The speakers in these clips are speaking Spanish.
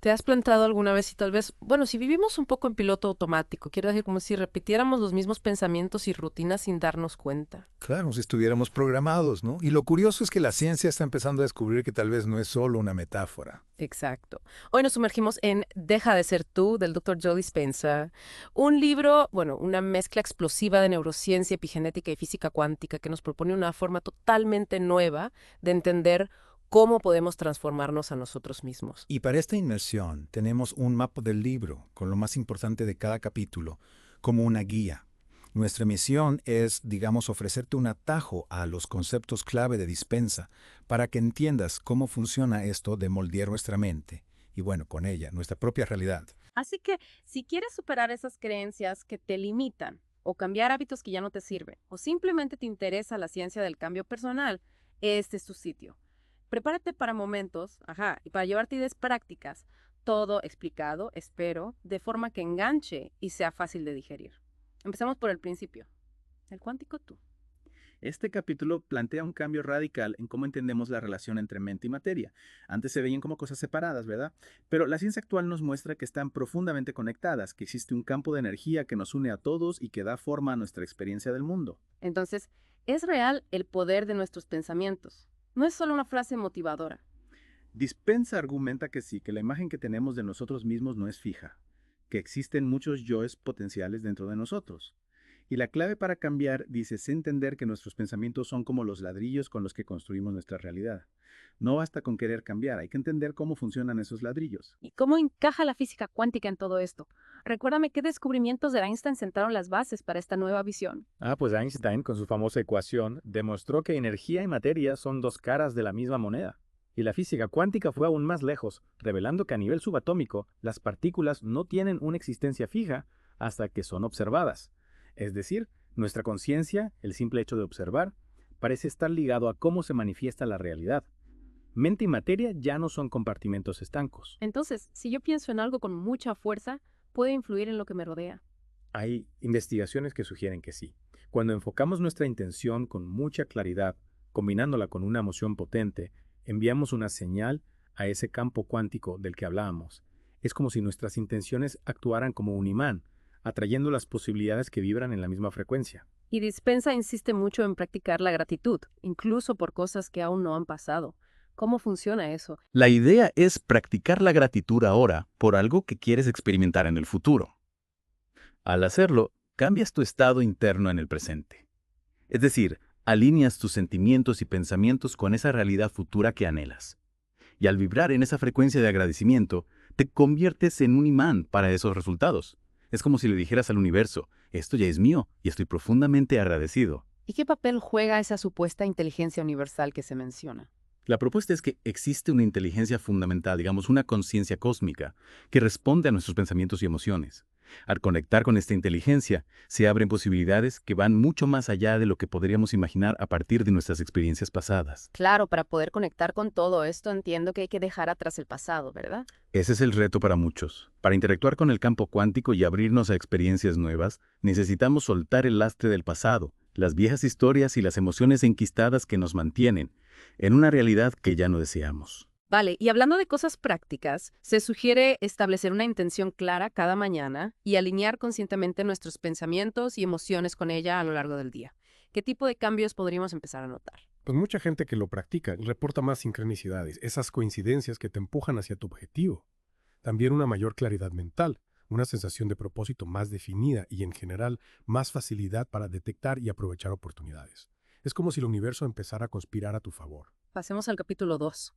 ¿Te has planteado alguna vez si tal vez, bueno, si vivimos un poco en piloto automático, quiero decir, como si repitiéramos los mismos pensamientos y rutinas sin darnos cuenta? Claro, si estuviéramos programados, ¿no? Y lo curioso es que la ciencia está empezando a descubrir que tal vez no es solo una metáfora. Exacto. Hoy nos sumergimos en Deja de ser tú, del Dr. Joe Dispenza, un libro, bueno, una mezcla explosiva de neurociencia, epigenética y física cuántica que nos propone una forma totalmente nueva de entender cómo podemos transformarnos a nosotros mismos. Y para esta inmersión tenemos un mapa del libro con lo más importante de cada capítulo, como una guía. Nuestra misión es, digamos, ofrecerte un atajo a los conceptos clave de Dispensa para que entiendas cómo funciona esto de moldear nuestra mente y, bueno, con ella, nuestra propia realidad. Así que si quieres superar esas creencias que te limitan, o cambiar hábitos que ya no te sirven, o simplemente te interesa la ciencia del cambio personal, este es tu sitio. Prepárate para momentos, y para llevarte ideas prácticas, todo explicado, espero, de forma que enganche y sea fácil de digerir. Empecemos por el principio. El cuántico tú. Este capítulo plantea un cambio radical en cómo entendemos la relación entre mente y materia. Antes se veían como cosas separadas, ¿verdad? Pero la ciencia actual nos muestra que están profundamente conectadas, que existe un campo de energía que nos une a todos y que da forma a nuestra experiencia del mundo. Entonces, es real el poder de nuestros pensamientos. No es solo una frase motivadora. Dispensa argumenta que sí, que la imagen que tenemos de nosotros mismos no es fija, que existen muchos yoes potenciales dentro de nosotros. Y la clave para cambiar, dice, es entender que nuestros pensamientos son como los ladrillos con los que construimos nuestra realidad. No basta con querer cambiar, hay que entender cómo funcionan esos ladrillos. ¿Y cómo encaja la física cuántica en todo esto? Recuérdame qué descubrimientos de Einstein sentaron las bases para esta nueva visión. Pues Einstein, con su famosa ecuación, demostró que energía y materia son dos caras de la misma moneda. Y la física cuántica fue aún más lejos, revelando que a nivel subatómico, las partículas no tienen una existencia fija hasta que son observadas. Es decir, nuestra conciencia, el simple hecho de observar, parece estar ligado a cómo se manifiesta la realidad. Mente y materia ya no son compartimentos estancos. Entonces, si yo pienso en algo con mucha fuerza, puede influir en lo que me rodea. Hay investigaciones que sugieren que sí. Cuando enfocamos nuestra intención con mucha claridad, combinándola con una emoción potente, enviamos una señal a ese campo cuántico del que hablábamos. Es como si nuestras intenciones actuaran como un imán, atrayendo las posibilidades que vibran en la misma frecuencia. Y Dispensa insiste mucho en practicar la gratitud, incluso por cosas que aún no han pasado. ¿Cómo funciona eso? La idea es practicar la gratitud ahora por algo que quieres experimentar en el futuro. Al hacerlo, cambias tu estado interno en el presente. Es decir, alineas tus sentimientos y pensamientos con esa realidad futura que anhelas. Y al vibrar en esa frecuencia de agradecimiento, te conviertes en un imán para esos resultados. Es como si le dijeras al universo, esto ya es mío y estoy profundamente agradecido. ¿Y qué papel juega esa supuesta inteligencia universal que se menciona? La propuesta es que existe una inteligencia fundamental, digamos una conciencia cósmica, que responde a nuestros pensamientos y emociones. Al conectar con esta inteligencia, se abren posibilidades que van mucho más allá de lo que podríamos imaginar a partir de nuestras experiencias pasadas. Claro, para poder conectar con todo esto entiendo que hay que dejar atrás el pasado, ¿verdad? Ese es el reto para muchos. Para interactuar con el campo cuántico y abrirnos a experiencias nuevas, necesitamos soltar el lastre del pasado, las viejas historias y las emociones enquistadas que nos mantienen en una realidad que ya no deseamos. Vale, y hablando de cosas prácticas, se sugiere establecer una intención clara cada mañana y alinear conscientemente nuestros pensamientos y emociones con ella a lo largo del día. ¿Qué tipo de cambios podríamos empezar a notar? Pues mucha gente que lo practica reporta más sincronicidades, esas coincidencias que te empujan hacia tu objetivo. También una mayor claridad mental, una sensación de propósito más definida y en general más facilidad para detectar y aprovechar oportunidades. Es como si el universo empezara a conspirar a tu favor. Pasemos al capítulo 2.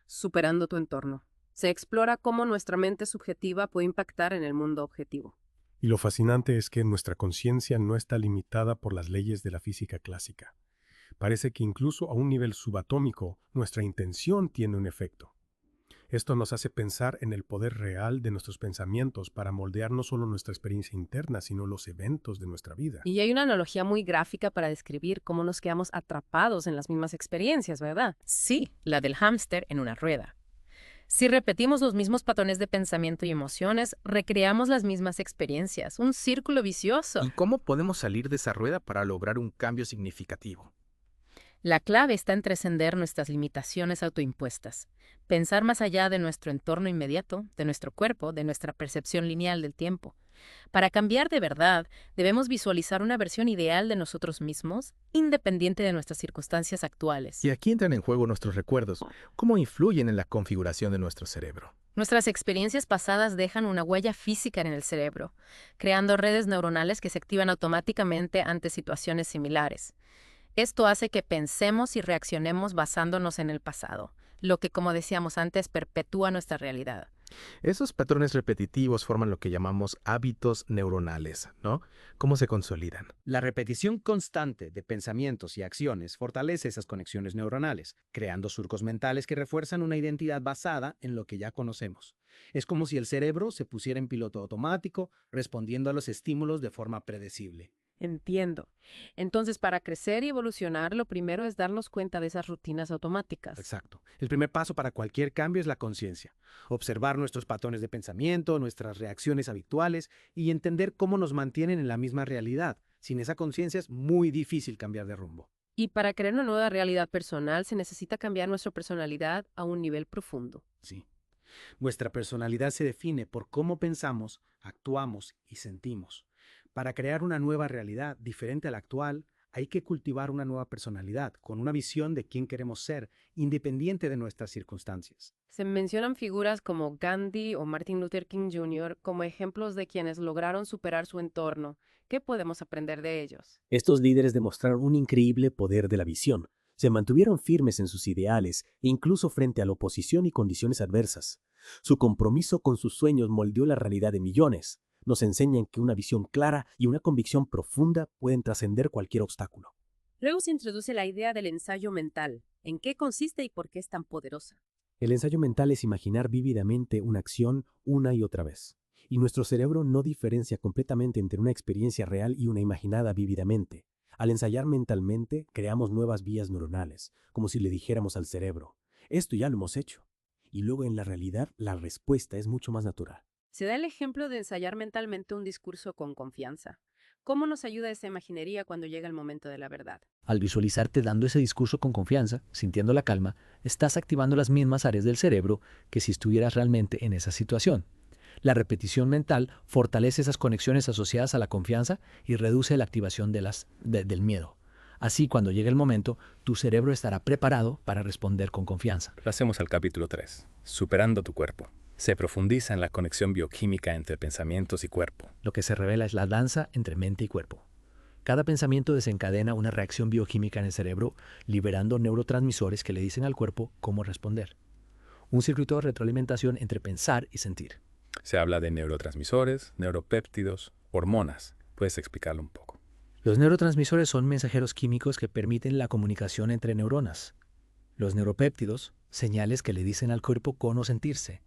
Superando tu entorno. Se explora cómo nuestra mente subjetiva puede impactar en el mundo objetivo. Y lo fascinante es que nuestra conciencia no está limitada por las leyes de la física clásica. Parece que incluso a un nivel subatómico, nuestra intención tiene un efecto. Esto nos hace pensar en el poder real de nuestros pensamientos para moldear no solo nuestra experiencia interna, sino los eventos de nuestra vida. Y hay una analogía muy gráfica para describir cómo nos quedamos atrapados en las mismas experiencias, ¿verdad? Sí, la del hámster en una rueda. Si repetimos los mismos patrones de pensamiento y emociones, recreamos las mismas experiencias, un círculo vicioso. ¿Y cómo podemos salir de esa rueda para lograr un cambio significativo? La clave está en trascender nuestras limitaciones autoimpuestas, pensar más allá de nuestro entorno inmediato, de nuestro cuerpo, de nuestra percepción lineal del tiempo. Para cambiar de verdad, debemos visualizar una versión ideal de nosotros mismos, independiente de nuestras circunstancias actuales. Y aquí entran en juego nuestros recuerdos, cómo influyen en la configuración de nuestro cerebro. Nuestras experiencias pasadas dejan una huella física en el cerebro, creando redes neuronales que se activan automáticamente ante situaciones similares. Esto hace que pensemos y reaccionemos basándonos en el pasado, lo que, como decíamos antes, perpetúa nuestra realidad. Esos patrones repetitivos forman lo que llamamos hábitos neuronales, ¿no? ¿Cómo se consolidan? La repetición constante de pensamientos y acciones fortalece esas conexiones neuronales, creando surcos mentales que refuerzan una identidad basada en lo que ya conocemos. Es como si el cerebro se pusiera en piloto automático, respondiendo a los estímulos de forma predecible. Entiendo. Entonces, para crecer y evolucionar, lo primero es darnos cuenta de esas rutinas automáticas. Exacto. El primer paso para cualquier cambio es la conciencia. Observar nuestros patrones de pensamiento, nuestras reacciones habituales y entender cómo nos mantienen en la misma realidad. Sin esa conciencia es muy difícil cambiar de rumbo. Y para crear una nueva realidad personal, se necesita cambiar nuestra personalidad a un nivel profundo. Sí. Nuestra personalidad se define por cómo pensamos, actuamos y sentimos. Para crear una nueva realidad diferente a la actual, hay que cultivar una nueva personalidad, con una visión de quién queremos ser, independiente de nuestras circunstancias. Se mencionan figuras como Gandhi o Martin Luther King Jr. como ejemplos de quienes lograron superar su entorno. ¿Qué podemos aprender de ellos? Estos líderes demostraron un increíble poder de la visión. Se mantuvieron firmes en sus ideales, incluso frente a la oposición y condiciones adversas. Su compromiso con sus sueños moldeó la realidad de millones. Nos enseñan que una visión clara y una convicción profunda pueden trascender cualquier obstáculo. Luego se introduce la idea del ensayo mental. ¿En qué consiste y por qué es tan poderosa? El ensayo mental es imaginar vívidamente una acción una y otra vez. Y nuestro cerebro no diferencia completamente entre una experiencia real y una imaginada vívidamente. Al ensayar mentalmente, creamos nuevas vías neuronales, como si le dijéramos al cerebro, esto ya lo hemos hecho. Y luego en la realidad, la respuesta es mucho más natural. Se da el ejemplo de ensayar mentalmente un discurso con confianza. ¿Cómo nos ayuda esa imaginería cuando llega el momento de la verdad? Al visualizarte dando ese discurso con confianza, sintiendo la calma, estás activando las mismas áreas del cerebro que si estuvieras realmente en esa situación. La repetición mental fortalece esas conexiones asociadas a la confianza y reduce la activación del miedo. Así, cuando llegue el momento, tu cerebro estará preparado para responder con confianza. Pasemos al capítulo 3, superando tu cuerpo. Se profundiza en la conexión bioquímica entre pensamientos y cuerpo. Lo que se revela es la danza entre mente y cuerpo. Cada pensamiento desencadena una reacción bioquímica en el cerebro, liberando neurotransmisores que le dicen al cuerpo cómo responder. Un circuito de retroalimentación entre pensar y sentir. Se habla de neurotransmisores, neuropéptidos, hormonas. ¿Puedes explicarlo un poco? Los neurotransmisores son mensajeros químicos que permiten la comunicación entre neuronas. Los neuropéptidos, señales que le dicen al cuerpo cómo sentirse.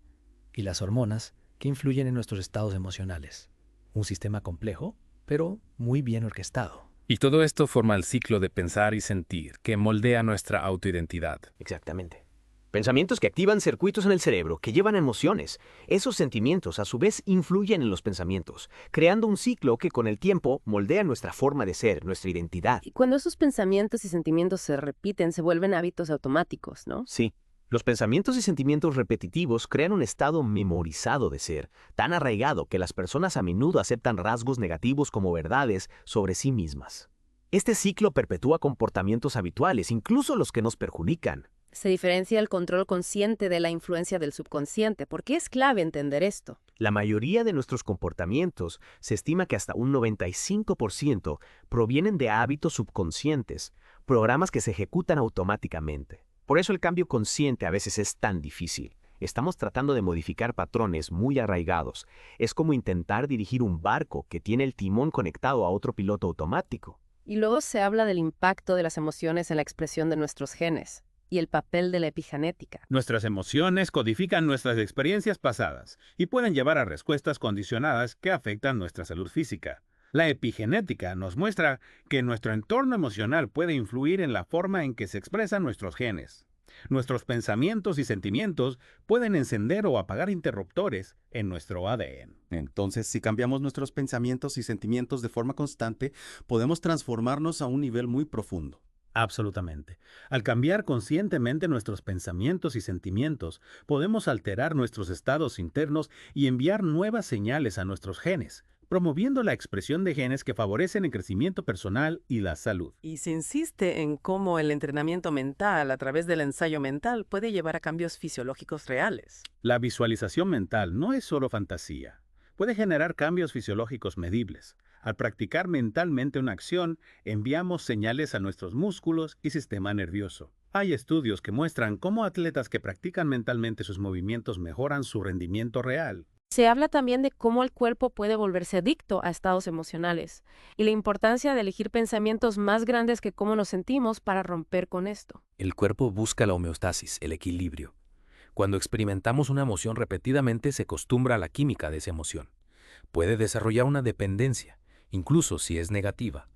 Y las hormonas, que influyen en nuestros estados emocionales. Un sistema complejo, pero muy bien orquestado. Y todo esto forma el ciclo de pensar y sentir, que moldea nuestra autoidentidad. Exactamente. Pensamientos que activan circuitos en el cerebro que llevan a emociones. Esos sentimientos a su vez influyen en los pensamientos, creando un ciclo que con el tiempo moldea nuestra forma de ser, nuestra identidad. Y cuando esos pensamientos y sentimientos se repiten, se vuelven hábitos automáticos, ¿no? Sí. Los pensamientos y sentimientos repetitivos crean un estado memorizado de ser, tan arraigado que las personas a menudo aceptan rasgos negativos como verdades sobre sí mismas. Este ciclo perpetúa comportamientos habituales, incluso los que nos perjudican. Se diferencia el control consciente de la influencia del subconsciente. ¿Por qué es clave entender esto? La mayoría de nuestros comportamientos se estima que hasta un 95% provienen de hábitos subconscientes, programas que se ejecutan automáticamente. Por eso el cambio consciente a veces es tan difícil. Estamos tratando de modificar patrones muy arraigados. Es como intentar dirigir un barco que tiene el timón conectado a otro piloto automático. Y luego se habla del impacto de las emociones en la expresión de nuestros genes y el papel de la epigenética. Nuestras emociones codifican nuestras experiencias pasadas y pueden llevar a respuestas condicionadas que afectan nuestra salud física. La epigenética nos muestra que nuestro entorno emocional puede influir en la forma en que se expresan nuestros genes. Nuestros pensamientos y sentimientos pueden encender o apagar interruptores en nuestro ADN. Entonces, si cambiamos nuestros pensamientos y sentimientos de forma constante, podemos transformarnos a un nivel muy profundo. Absolutamente. Al cambiar conscientemente nuestros pensamientos y sentimientos, podemos alterar nuestros estados internos y enviar nuevas señales a nuestros genes, promoviendo la expresión de genes que favorecen el crecimiento personal y la salud. Y se insiste en cómo el entrenamiento mental a través del ensayo mental puede llevar a cambios fisiológicos reales. La visualización mental no es solo fantasía. Puede generar cambios fisiológicos medibles. Al practicar mentalmente una acción, enviamos señales a nuestros músculos y sistema nervioso. Hay estudios que muestran cómo atletas que practican mentalmente sus movimientos mejoran su rendimiento real. Se habla también de cómo el cuerpo puede volverse adicto a estados emocionales y la importancia de elegir pensamientos más grandes que cómo nos sentimos para romper con esto. El cuerpo busca la homeostasis, el equilibrio. Cuando experimentamos una emoción repetidamente, se acostumbra a la química de esa emoción. Puede desarrollar una dependencia, incluso si es negativa.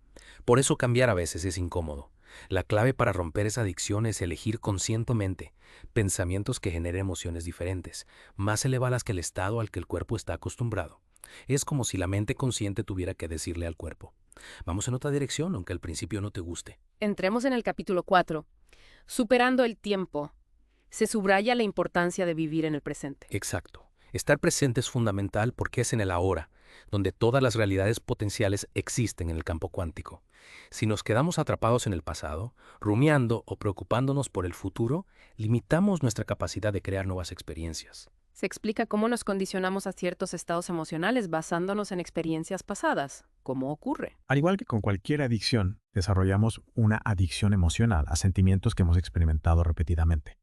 Por eso cambiar a veces es incómodo. La clave para romper esa adicción es elegir conscientemente pensamientos que generen emociones diferentes, más elevadas que el estado al que el cuerpo está acostumbrado. Es como si la mente consciente tuviera que decirle al cuerpo: vamos en otra dirección, aunque al principio no te guste. Entremos en el capítulo 4. Superando el tiempo. Se subraya la importancia de vivir en el presente. Exacto. Estar presente es fundamental porque es en el ahora, donde todas las realidades potenciales existen en el campo cuántico. Si nos quedamos atrapados en el pasado, rumiando o preocupándonos por el futuro, limitamos nuestra capacidad de crear nuevas experiencias. Se explica cómo nos condicionamos a ciertos estados emocionales basándonos en experiencias pasadas. ¿Cómo ocurre? Al igual que con cualquier adicción, desarrollamos una adicción emocional a sentimientos que hemos experimentado repetidamente.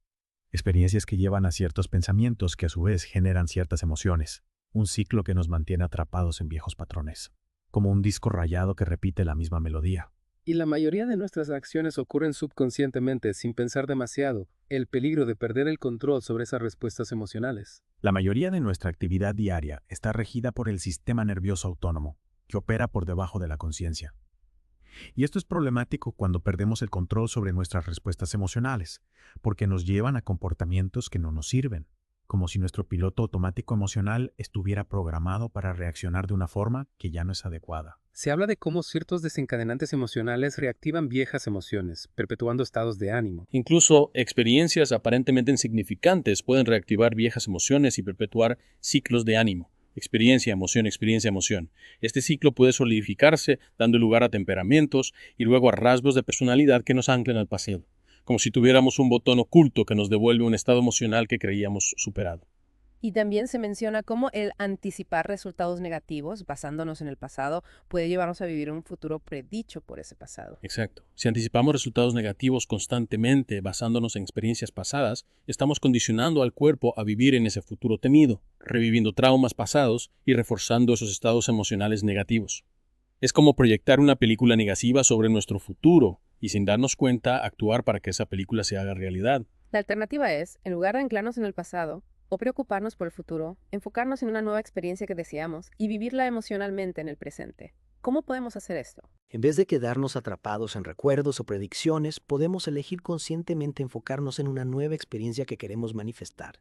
Experiencias que llevan a ciertos pensamientos que a su vez generan ciertas emociones. Un ciclo que nos mantiene atrapados en viejos patrones. Como un disco rayado que repite la misma melodía. Y la mayoría de nuestras acciones ocurren subconscientemente, sin pensar demasiado. El peligro de perder el control sobre esas respuestas emocionales. La mayoría de nuestra actividad diaria está regida por el sistema nervioso autónomo, que opera por debajo de la conciencia. Y esto es problemático cuando perdemos el control sobre nuestras respuestas emocionales, porque nos llevan a comportamientos que no nos sirven, como si nuestro piloto automático emocional estuviera programado para reaccionar de una forma que ya no es adecuada. Se habla de cómo ciertos desencadenantes emocionales reactivan viejas emociones, perpetuando estados de ánimo. Incluso experiencias aparentemente insignificantes pueden reactivar viejas emociones y perpetuar ciclos de ánimo. Experiencia, emoción, experiencia, emoción. Este ciclo puede solidificarse, dando lugar a temperamentos y luego a rasgos de personalidad que nos anclan al pasado, como si tuviéramos un botón oculto que nos devuelve un estado emocional que creíamos superado. Y también se menciona cómo el anticipar resultados negativos, basándonos en el pasado, puede llevarnos a vivir un futuro predicho por ese pasado. Exacto. Si anticipamos resultados negativos constantemente basándonos en experiencias pasadas, estamos condicionando al cuerpo a vivir en ese futuro temido, reviviendo traumas pasados y reforzando esos estados emocionales negativos. Es como proyectar una película negativa sobre nuestro futuro y sin darnos cuenta actuar para que esa película se haga realidad. La alternativa es, en lugar de anclarnos en el pasado, o preocuparnos por el futuro, enfocarnos en una nueva experiencia que deseamos y vivirla emocionalmente en el presente. ¿Cómo podemos hacer esto? En vez de quedarnos atrapados en recuerdos o predicciones, podemos elegir conscientemente enfocarnos en una nueva experiencia que queremos manifestar.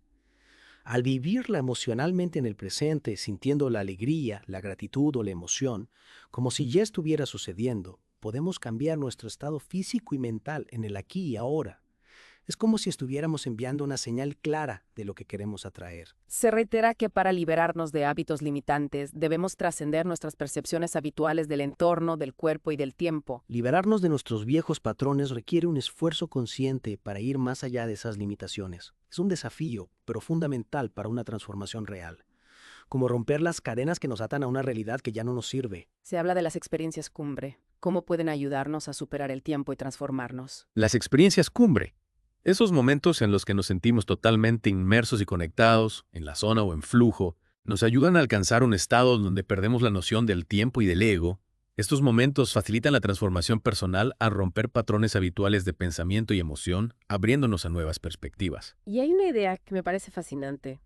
Al vivirla emocionalmente en el presente, sintiendo la alegría, la gratitud o la emoción, como si ya estuviera sucediendo, podemos cambiar nuestro estado físico y mental en el aquí y ahora. Es como si estuviéramos enviando una señal clara de lo que queremos atraer. Se reitera que para liberarnos de hábitos limitantes debemos trascender nuestras percepciones habituales del entorno, del cuerpo y del tiempo. Liberarnos de nuestros viejos patrones requiere un esfuerzo consciente para ir más allá de esas limitaciones. Es un desafío, pero fundamental para una transformación real. Como romper las cadenas que nos atan a una realidad que ya no nos sirve. Se habla de las experiencias cumbre. ¿Cómo pueden ayudarnos a superar el tiempo y transformarnos? Las experiencias cumbre. Esos momentos en los que nos sentimos totalmente inmersos y conectados, en la zona o en flujo, nos ayudan a alcanzar un estado donde perdemos la noción del tiempo y del ego. Estos momentos facilitan la transformación personal al romper patrones habituales de pensamiento y emoción, abriéndonos a nuevas perspectivas. Y hay una idea que me parece fascinante.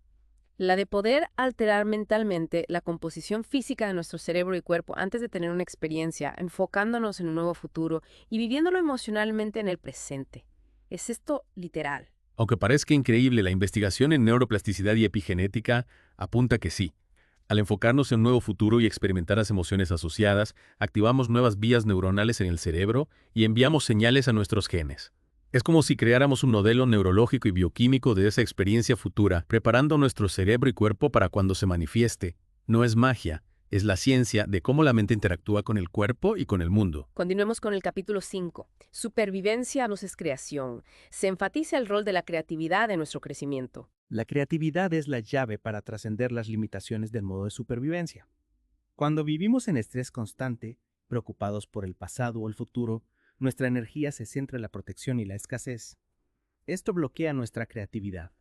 La de poder alterar mentalmente la composición física de nuestro cerebro y cuerpo antes de tener una experiencia, enfocándonos en un nuevo futuro y viviéndolo emocionalmente en el presente. ¿Es esto literal? Aunque parezca increíble, la investigación en neuroplasticidad y epigenética apunta que sí. Al enfocarnos en un nuevo futuro y experimentar las emociones asociadas, activamos nuevas vías neuronales en el cerebro y enviamos señales a nuestros genes. Es como si creáramos un modelo neurológico y bioquímico de esa experiencia futura, preparando nuestro cerebro y cuerpo para cuando se manifieste. No es magia, es la ciencia de cómo la mente interactúa con el cuerpo y con el mundo. Continuemos con el capítulo 5. Supervivencia no es creación. Se enfatiza el rol de la creatividad en nuestro crecimiento. La creatividad es la llave para trascender las limitaciones del modo de supervivencia. Cuando vivimos en estrés constante, preocupados por el pasado o el futuro, nuestra energía se centra en la protección y la escasez. Esto bloquea nuestra creatividad.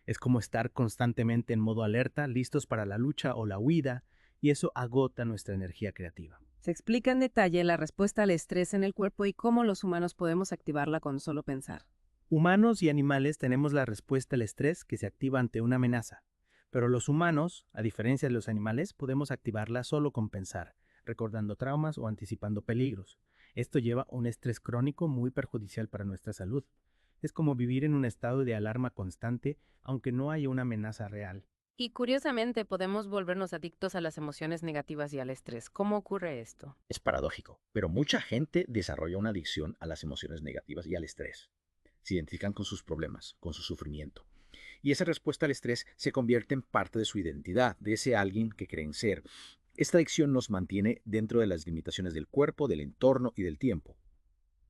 Es como estar constantemente en modo alerta, listos para la lucha o la huida, y eso agota nuestra energía creativa. Se explica en detalle la respuesta al estrés en el cuerpo y cómo los humanos podemos activarla con solo pensar. Humanos y animales tenemos la respuesta al estrés que se activa ante una amenaza, pero los humanos, a diferencia de los animales, podemos activarla solo con pensar, recordando traumas o anticipando peligros. Esto lleva a un estrés crónico muy perjudicial para nuestra salud. Es como vivir en un estado de alarma constante, aunque no haya una amenaza real. Y curiosamente podemos volvernos adictos a las emociones negativas y al estrés. ¿Cómo ocurre esto? Es paradójico, pero mucha gente desarrolla una adicción a las emociones negativas y al estrés. Se identifican con sus problemas, con su sufrimiento. Y esa respuesta al estrés se convierte en parte de su identidad, de ese alguien que creen ser. Esta adicción nos mantiene dentro de las limitaciones del cuerpo, del entorno y del tiempo.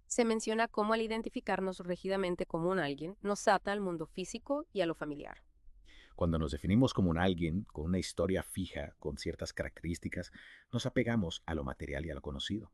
Se menciona cómo al identificarnos rígidamente como un alguien, nos ata al mundo físico y a lo familiar. Cuando nos definimos como un alguien con una historia fija, con ciertas características, nos apegamos a lo material y a lo conocido.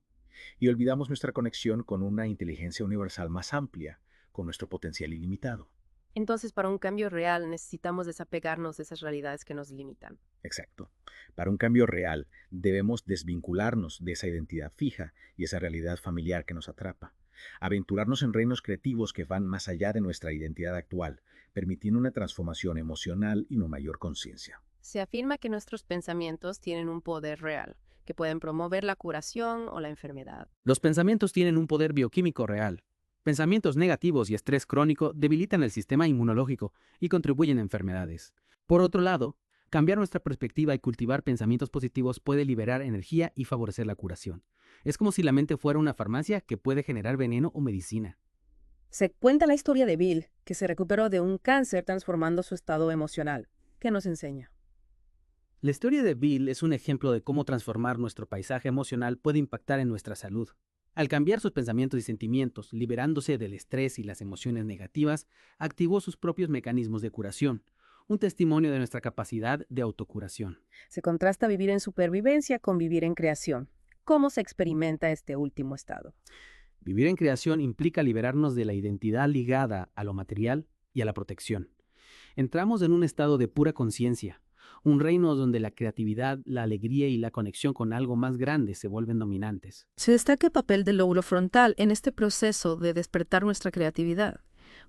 Y olvidamos nuestra conexión con una inteligencia universal más amplia, con nuestro potencial ilimitado. Entonces, para un cambio real, necesitamos desapegarnos de esas realidades que nos limitan. Exacto. Para un cambio real, debemos desvincularnos de esa identidad fija y esa realidad familiar que nos atrapa. Aventurarnos en reinos creativos que van más allá de nuestra identidad actual, permitiendo una transformación emocional y una mayor conciencia. Se afirma que nuestros pensamientos tienen un poder real, que pueden promover la curación o la enfermedad. Los pensamientos tienen un poder bioquímico real. Pensamientos negativos y estrés crónico debilitan el sistema inmunológico y contribuyen a enfermedades. Por otro lado, cambiar nuestra perspectiva y cultivar pensamientos positivos puede liberar energía y favorecer la curación. Es como si la mente fuera una farmacia que puede generar veneno o medicina. Se cuenta la historia de Bill, que se recuperó de un cáncer transformando su estado emocional. ¿Qué nos enseña? La historia de Bill es un ejemplo de cómo transformar nuestro paisaje emocional puede impactar en nuestra salud. Al cambiar sus pensamientos y sentimientos, liberándose del estrés y las emociones negativas, activó sus propios mecanismos de curación, un testimonio de nuestra capacidad de autocuración. Se contrasta vivir en supervivencia con vivir en creación. ¿Cómo se experimenta este último estado? Vivir en creación implica liberarnos de la identidad ligada a lo material y a la protección. Entramos en un estado de pura conciencia, un reino donde la creatividad, la alegría y la conexión con algo más grande se vuelven dominantes. Se destaca el papel del lóbulo frontal en este proceso de despertar nuestra creatividad.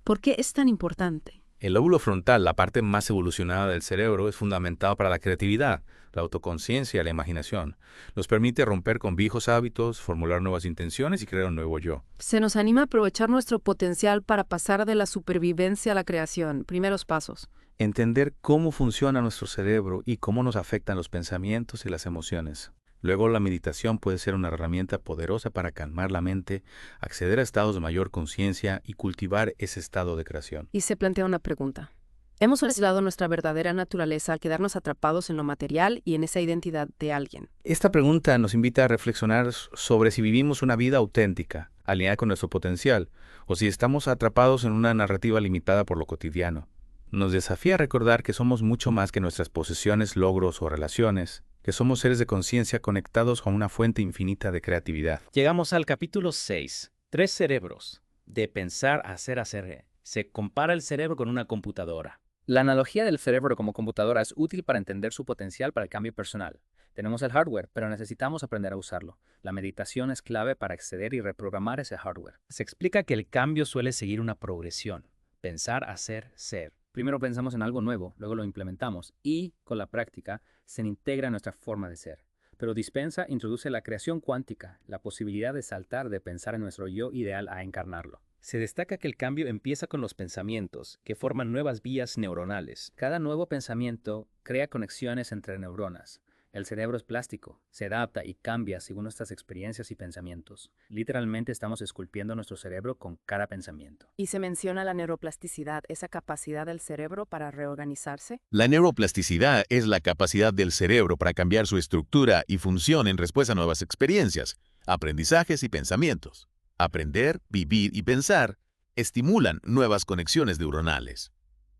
¿Por qué es tan importante? El lóbulo frontal, la parte más evolucionada del cerebro, es fundamental para la creatividad, la autoconciencia y la imaginación. Nos permite romper con viejos hábitos, formular nuevas intenciones y crear un nuevo yo. Se nos anima a aprovechar nuestro potencial para pasar de la supervivencia a la creación. Primeros pasos. Entender cómo funciona nuestro cerebro y cómo nos afectan los pensamientos y las emociones. Luego, la meditación puede ser una herramienta poderosa para calmar la mente, acceder a estados de mayor conciencia y cultivar ese estado de creación. Y se plantea una pregunta. ¿Hemos aislado nuestra verdadera naturaleza al quedarnos atrapados en lo material y en esa identidad de alguien? Esta pregunta nos invita a reflexionar sobre si vivimos una vida auténtica, alineada con nuestro potencial, o si estamos atrapados en una narrativa limitada por lo cotidiano. Nos desafía a recordar que somos mucho más que nuestras posesiones, logros o relaciones, que somos seres de conciencia conectados con una fuente infinita de creatividad. Llegamos al capítulo 6. 3 cerebros. De pensar a hacer. Se compara el cerebro con una computadora. La analogía del cerebro como computadora es útil para entender su potencial para el cambio personal. Tenemos el hardware, pero necesitamos aprender a usarlo. La meditación es clave para acceder y reprogramar ese hardware. Se explica que el cambio suele seguir una progresión. Pensar, hacer, ser. Primero pensamos en algo nuevo, luego lo implementamos y, con la práctica, se integra en nuestra forma de ser. Pero Dispensa introduce la creación cuántica, la posibilidad de saltar de pensar en nuestro yo ideal a encarnarlo. Se destaca que el cambio empieza con los pensamientos, que forman nuevas vías neuronales. Cada nuevo pensamiento crea conexiones entre neuronas. El cerebro es plástico, se adapta y cambia según nuestras experiencias y pensamientos. Literalmente estamos esculpiendo nuestro cerebro con cada pensamiento. Y se menciona la neuroplasticidad, esa capacidad del cerebro para reorganizarse. La neuroplasticidad es la capacidad del cerebro para cambiar su estructura y función en respuesta a nuevas experiencias, aprendizajes y pensamientos. Aprender, vivir y pensar estimulan nuevas conexiones neuronales.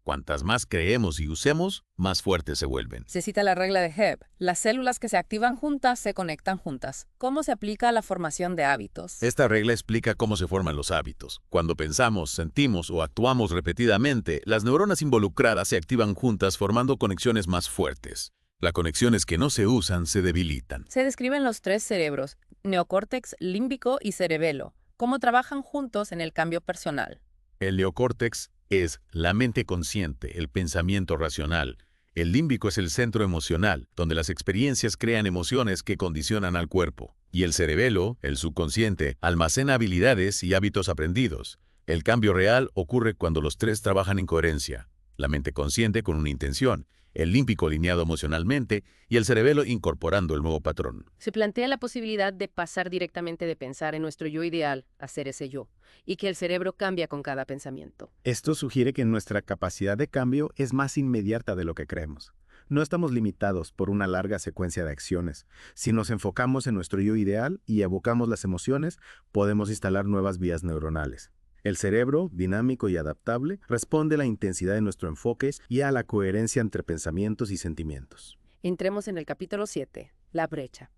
Cuantas más creemos y usemos, más fuertes se vuelven. Se cita la regla de Hebb. Las células que se activan juntas se conectan juntas. ¿Cómo se aplica a la formación de hábitos? Esta regla explica cómo se forman los hábitos. Cuando pensamos, sentimos o actuamos repetidamente, las neuronas involucradas se activan juntas formando conexiones más fuertes. Las conexiones que no se usan se debilitan. Se describen los 3 cerebros, neocórtex, límbico y cerebelo. ¿Cómo trabajan juntos en el cambio personal? El neocórtex es la mente consciente, el pensamiento racional. El límbico es el centro emocional, donde las experiencias crean emociones que condicionan al cuerpo. Y el cerebelo, el subconsciente, almacena habilidades y hábitos aprendidos. El cambio real ocurre cuando los 3 trabajan en coherencia. La mente consciente con una intención, el límbico alineado emocionalmente y el cerebelo incorporando el nuevo patrón. Se plantea la posibilidad de pasar directamente de pensar en nuestro yo ideal a ser ese yo, y que el cerebro cambia con cada pensamiento. Esto sugiere que nuestra capacidad de cambio es más inmediata de lo que creemos. No estamos limitados por una larga secuencia de acciones. Si nos enfocamos en nuestro yo ideal y evocamos las emociones, podemos instalar nuevas vías neuronales. El cerebro, dinámico y adaptable, responde a la intensidad de nuestro enfoque y a la coherencia entre pensamientos y sentimientos. Entremos en el capítulo 7, la brecha.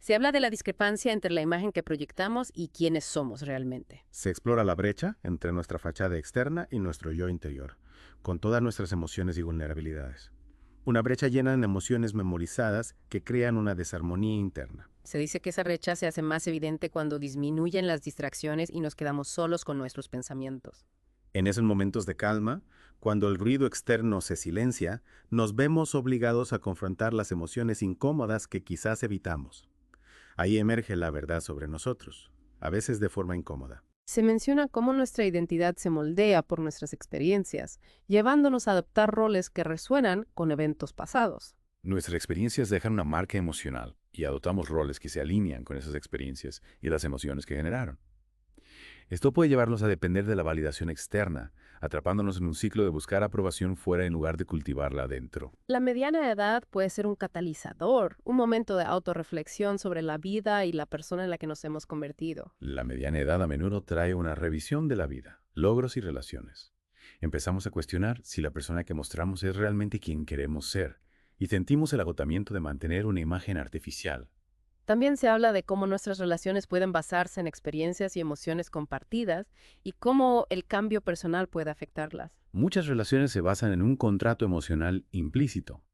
Se habla de la discrepancia entre la imagen que proyectamos y quiénes somos realmente. Se explora la brecha entre nuestra fachada externa y nuestro yo interior, con todas nuestras emociones y vulnerabilidades. Una brecha llena de emociones memorizadas que crean una desarmonía interna. Se dice que esa brecha se hace más evidente cuando disminuyen las distracciones y nos quedamos solos con nuestros pensamientos. En esos momentos de calma, cuando el ruido externo se silencia, nos vemos obligados a confrontar las emociones incómodas que quizás evitamos. Ahí emerge la verdad sobre nosotros, a veces de forma incómoda. Se menciona cómo nuestra identidad se moldea por nuestras experiencias, llevándonos a adoptar roles que resuenan con eventos pasados. Nuestras experiencias dejan una marca emocional y adoptamos roles que se alinean con esas experiencias y las emociones que generaron. Esto puede llevarnos a depender de la validación externa, atrapándonos en un ciclo de buscar aprobación fuera en lugar de cultivarla adentro. La mediana edad puede ser un catalizador, un momento de autorreflexión sobre la vida y la persona en la que nos hemos convertido. La mediana edad a menudo trae una revisión de la vida, logros y relaciones. Empezamos a cuestionar si la persona que mostramos es realmente quien queremos ser, y sentimos el agotamiento de mantener una imagen artificial. También se habla de cómo nuestras relaciones pueden basarse en experiencias y emociones compartidas y cómo el cambio personal puede afectarlas. Muchas relaciones se basan en un contrato emocional implícito.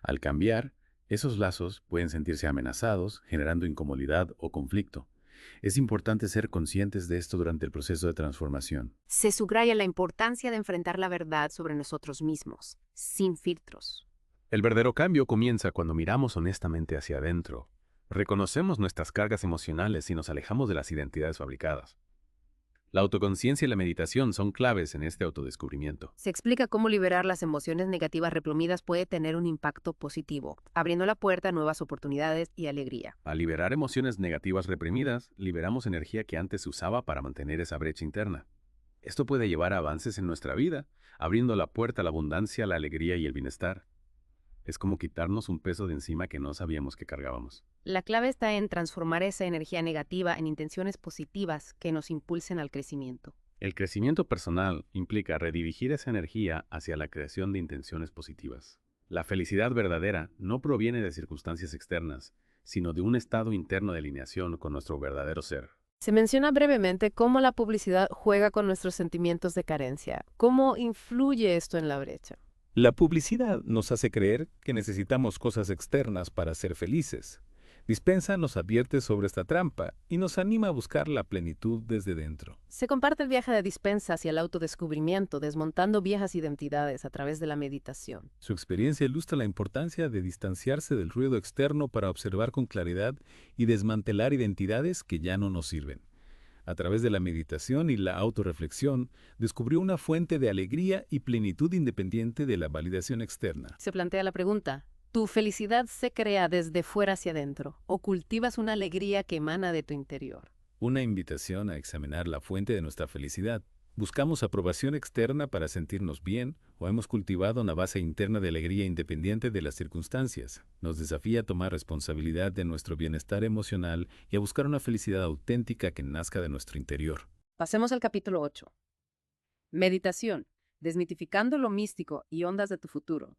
Al cambiar, esos lazos pueden sentirse amenazados, generando incomodidad o conflicto. Es importante ser conscientes de esto durante el proceso de transformación. Se subraya la importancia de enfrentar la verdad sobre nosotros mismos, sin filtros. El verdadero cambio comienza cuando miramos honestamente hacia adentro. Reconocemos nuestras cargas emocionales y nos alejamos de las identidades fabricadas. La autoconciencia y la meditación son claves en este autodescubrimiento. Se explica cómo liberar las emociones negativas reprimidas puede tener un impacto positivo, abriendo la puerta a nuevas oportunidades y alegría. Al liberar emociones negativas reprimidas, liberamos energía que antes se usaba para mantener esa brecha interna. Esto puede llevar a avances en nuestra vida, abriendo la puerta a la abundancia, la alegría y el bienestar. Es como quitarnos un peso de encima que no sabíamos que cargábamos. La clave está en transformar esa energía negativa en intenciones positivas que nos impulsen al crecimiento. El crecimiento personal implica redirigir esa energía hacia la creación de intenciones positivas. La felicidad verdadera no proviene de circunstancias externas, sino de un estado interno de alineación con nuestro verdadero ser. Se menciona brevemente cómo la publicidad juega con nuestros sentimientos de carencia. ¿Cómo influye esto en la brecha? La publicidad nos hace creer que necesitamos cosas externas para ser felices. Dispensa nos advierte sobre esta trampa y nos anima a buscar la plenitud desde dentro. Se comparte el viaje de Dispensa hacia el autodescubrimiento, desmontando viejas identidades a través de la meditación. Su experiencia ilustra la importancia de distanciarse del ruido externo para observar con claridad y desmantelar identidades que ya no nos sirven. A través de la meditación y la autorreflexión, descubrió una fuente de alegría y plenitud independiente de la validación externa. Se plantea la pregunta, Tu felicidad se crea desde fuera hacia adentro, o cultivas una alegría que emana de tu interior. Una invitación a examinar la fuente de nuestra felicidad. ¿Buscamos aprobación externa para sentirnos bien o hemos cultivado una base interna de alegría independiente de las circunstancias? Nos desafía a tomar responsabilidad de nuestro bienestar emocional y a buscar una felicidad auténtica que nazca de nuestro interior. Pasemos al capítulo 8. Meditación, desmitificando lo místico y ondas de tu futuro.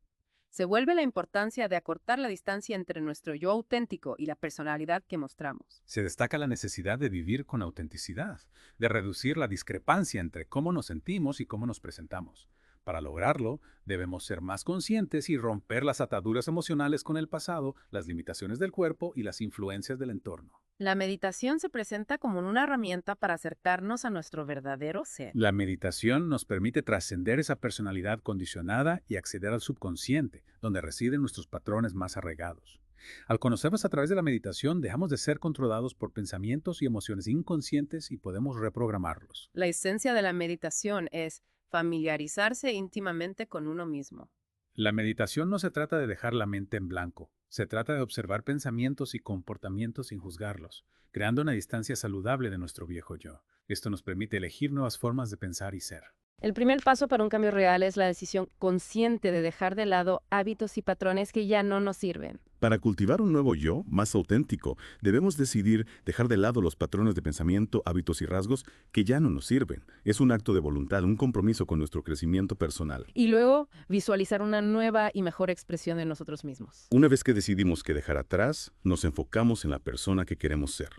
Se vuelve la importancia de acortar la distancia entre nuestro yo auténtico y la personalidad que mostramos. Se destaca la necesidad de vivir con autenticidad, de reducir la discrepancia entre cómo nos sentimos y cómo nos presentamos. Para lograrlo, debemos ser más conscientes y romper las ataduras emocionales con el pasado, las limitaciones del cuerpo y las influencias del entorno. La meditación se presenta como una herramienta para acercarnos a nuestro verdadero ser. La meditación nos permite trascender esa personalidad condicionada y acceder al subconsciente, donde residen nuestros patrones más arraigados. Al conocernos a través de la meditación, dejamos de ser controlados por pensamientos y emociones inconscientes y podemos reprogramarlos. La esencia de la meditación es familiarizarse íntimamente con uno mismo. La meditación no se trata de dejar la mente en blanco. Se trata de observar pensamientos y comportamientos sin juzgarlos, creando una distancia saludable de nuestro viejo yo. Esto nos permite elegir nuevas formas de pensar y ser. El primer paso para un cambio real es la decisión consciente de dejar de lado hábitos y patrones que ya no nos sirven. Para cultivar un nuevo yo, más auténtico, debemos decidir dejar de lado los patrones de pensamiento, hábitos y rasgos que ya no nos sirven. Es un acto de voluntad, un compromiso con nuestro crecimiento personal. Y luego, visualizar una nueva y mejor expresión de nosotros mismos. Una vez que decidimos que dejar atrás, nos enfocamos en la persona que queremos ser.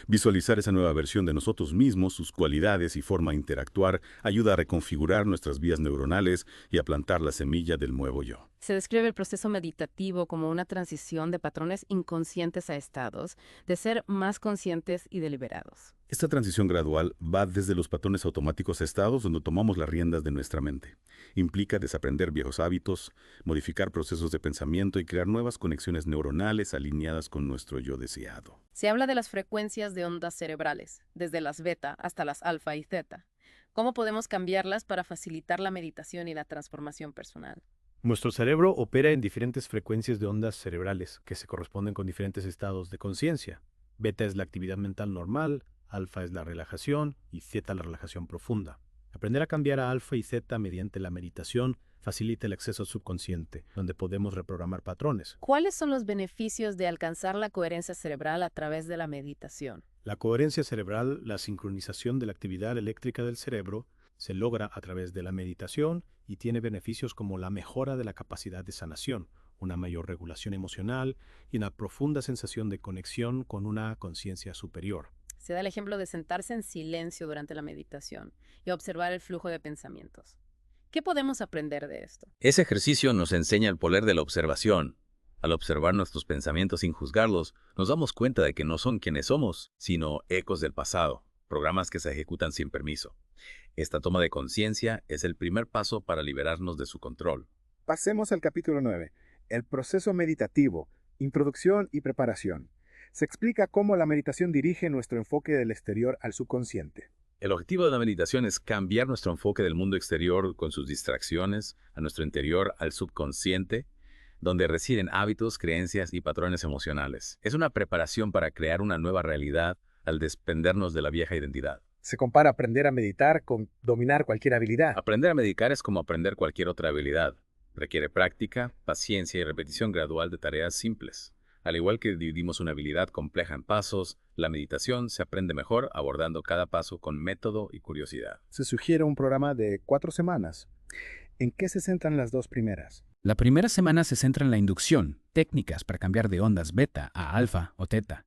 Visualizar esa nueva versión de nosotros mismos, sus cualidades y forma de interactuar, ayuda a reconfigurar nuestras vías neuronales y a plantar la semilla del nuevo yo. Se describe el proceso meditativo como una transición de patrones inconscientes a estados, de ser más conscientes y deliberados. Esta transición gradual va desde los patrones automáticos a estados donde tomamos las riendas de nuestra mente. Implica desaprender viejos hábitos, modificar procesos de pensamiento y crear nuevas conexiones neuronales alineadas con nuestro yo deseado. Se habla de las frecuencias de ondas cerebrales, desde las beta hasta las alfa y zeta. ¿Cómo podemos cambiarlas para facilitar la meditación y la transformación personal? Nuestro cerebro opera en diferentes frecuencias de ondas cerebrales que se corresponden con diferentes estados de conciencia. Beta es la actividad mental normal, alfa es la relajación y zeta la relajación profunda. Aprender a cambiar a alfa y zeta mediante la meditación facilita el acceso al subconsciente, donde podemos reprogramar patrones. ¿Cuáles son los beneficios de alcanzar la coherencia cerebral a través de la meditación? La coherencia cerebral, la sincronización de la actividad eléctrica del cerebro, se logra a través de la meditación y tiene beneficios como la mejora de la capacidad de sanación, una mayor regulación emocional y una profunda sensación de conexión con una conciencia superior. Se da el ejemplo de sentarse en silencio durante la meditación y observar el flujo de pensamientos. ¿Qué podemos aprender de esto? Ese ejercicio nos enseña el poder de la observación. Al observar nuestros pensamientos sin juzgarlos, nos damos cuenta de que no son quienes somos, sino ecos del pasado, programas que se ejecutan sin permiso. Esta toma de conciencia es el primer paso para liberarnos de su control. Pasemos al capítulo 9. El proceso meditativo, introducción y preparación. Se explica cómo la meditación dirige nuestro enfoque del exterior al subconsciente. El objetivo de la meditación es cambiar nuestro enfoque del mundo exterior con sus distracciones a nuestro interior, al subconsciente, donde residen hábitos, creencias y patrones emocionales. Es una preparación para crear una nueva realidad al desprendernos de la vieja identidad. Se compara aprender a meditar con dominar cualquier habilidad. Aprender a meditar es como aprender cualquier otra habilidad. Requiere práctica, paciencia y repetición gradual de tareas simples. Al igual que dividimos una habilidad compleja en pasos, la meditación se aprende mejor abordando cada paso con método y curiosidad. Se sugiere un programa de 4 semanas. ¿En qué se centran las 2 primeras? La primera semana se centra en la inducción, técnicas para cambiar de ondas beta a alfa o teta.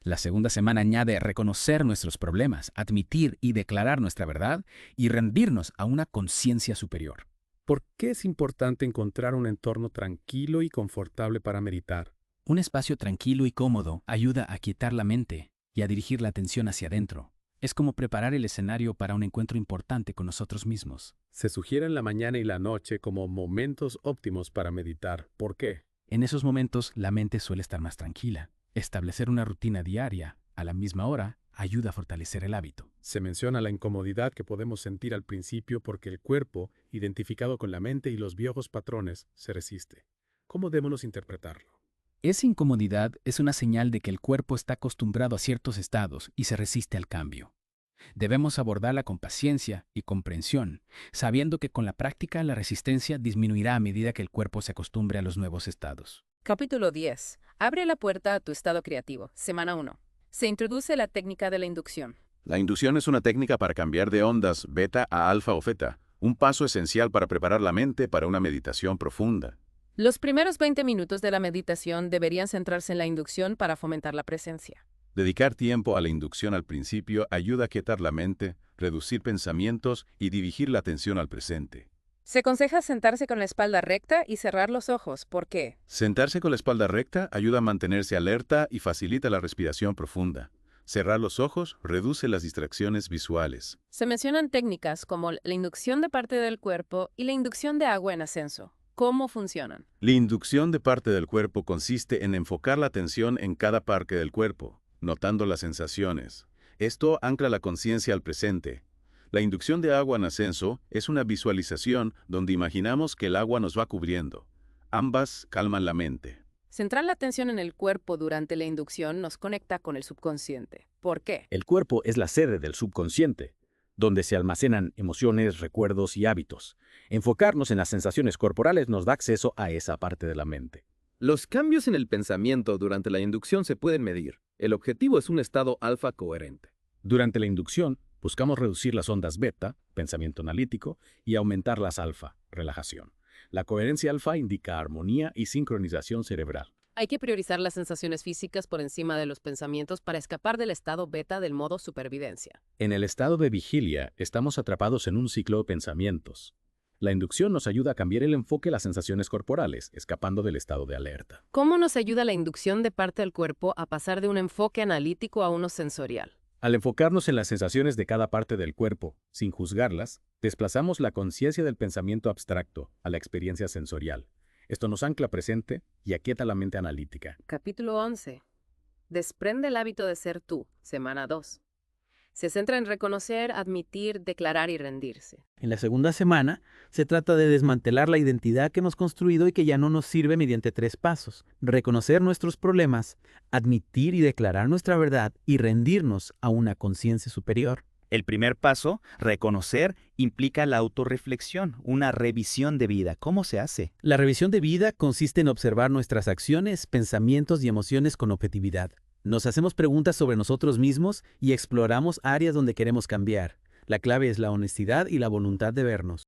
La segunda semana añade reconocer nuestros problemas, admitir y declarar nuestra verdad y rendirnos a una conciencia superior. ¿Por qué es importante encontrar un entorno tranquilo y confortable para meditar? Un espacio tranquilo y cómodo ayuda a quietar la mente y a dirigir la atención hacia adentro. Es como preparar el escenario para un encuentro importante con nosotros mismos. Se sugieren la mañana y la noche como momentos óptimos para meditar. ¿Por qué? En esos momentos la mente suele estar más tranquila. Establecer una rutina diaria a la misma hora ayuda a fortalecer el hábito. Se menciona la incomodidad que podemos sentir al principio porque el cuerpo, identificado con la mente y los viejos patrones, se resiste. ¿Cómo debemos interpretarlo? Esa incomodidad es una señal de que el cuerpo está acostumbrado a ciertos estados y se resiste al cambio. Debemos abordarla con paciencia y comprensión, sabiendo que con la práctica la resistencia disminuirá a medida que el cuerpo se acostumbre a los nuevos estados. Capítulo 10. Abre la puerta a tu estado creativo. Semana 1. Se introduce la técnica de la inducción. La inducción es una técnica para cambiar de ondas beta a alfa o feta, un paso esencial para preparar la mente para una meditación profunda. Los primeros 20 minutos de la meditación deberían centrarse en la inducción para fomentar la presencia. Dedicar tiempo a la inducción al principio ayuda a quietar la mente, reducir pensamientos y dirigir la atención al presente. Se aconseja sentarse con la espalda recta y cerrar los ojos. ¿Por qué? Sentarse con la espalda recta ayuda a mantenerse alerta y facilita la respiración profunda. Cerrar los ojos reduce las distracciones visuales. Se mencionan técnicas como la inducción de parte del cuerpo y la inducción de agua en ascenso. ¿Cómo funcionan? La inducción de parte del cuerpo consiste en enfocar la atención en cada parte del cuerpo, notando las sensaciones. Esto ancla la conciencia al presente. La inducción de agua en ascenso es una visualización donde imaginamos que el agua nos va cubriendo. Ambas calman la mente. Centrar la atención en el cuerpo durante la inducción nos conecta con el subconsciente. ¿Por qué? El cuerpo es la sede del subconsciente, donde se almacenan emociones, recuerdos y hábitos. Enfocarnos en las sensaciones corporales nos da acceso a esa parte de la mente. Los cambios en el pensamiento durante la inducción se pueden medir. El objetivo es un estado alfa coherente. Durante la inducción, buscamos reducir las ondas beta, pensamiento analítico, y aumentar las alfa, relajación. La coherencia alfa indica armonía y sincronización cerebral. Hay que priorizar las sensaciones físicas por encima de los pensamientos para escapar del estado beta del modo supervivencia. En el estado de vigilia, estamos atrapados en un ciclo de pensamientos. La inducción nos ayuda a cambiar el enfoque a las sensaciones corporales, escapando del estado de alerta. ¿Cómo nos ayuda la inducción de parte del cuerpo a pasar de un enfoque analítico a uno sensorial? Al enfocarnos en las sensaciones de cada parte del cuerpo, sin juzgarlas, desplazamos la conciencia del pensamiento abstracto a la experiencia sensorial. Esto nos ancla presente y aquieta la mente analítica. Capítulo 11. Desprende el hábito de ser tú. Semana 2. Se centra en reconocer, admitir, declarar y rendirse. En la segunda semana, se trata de desmantelar la identidad que hemos construido y que ya no nos sirve mediante 3 pasos. Reconocer nuestros problemas, admitir y declarar nuestra verdad y rendirnos a una conciencia superior. El primer paso, reconocer, implica la autorreflexión, una revisión de vida. ¿Cómo se hace? La revisión de vida consiste en observar nuestras acciones, pensamientos y emociones con objetividad. Nos hacemos preguntas sobre nosotros mismos y exploramos áreas donde queremos cambiar. La clave es la honestidad y la voluntad de vernos.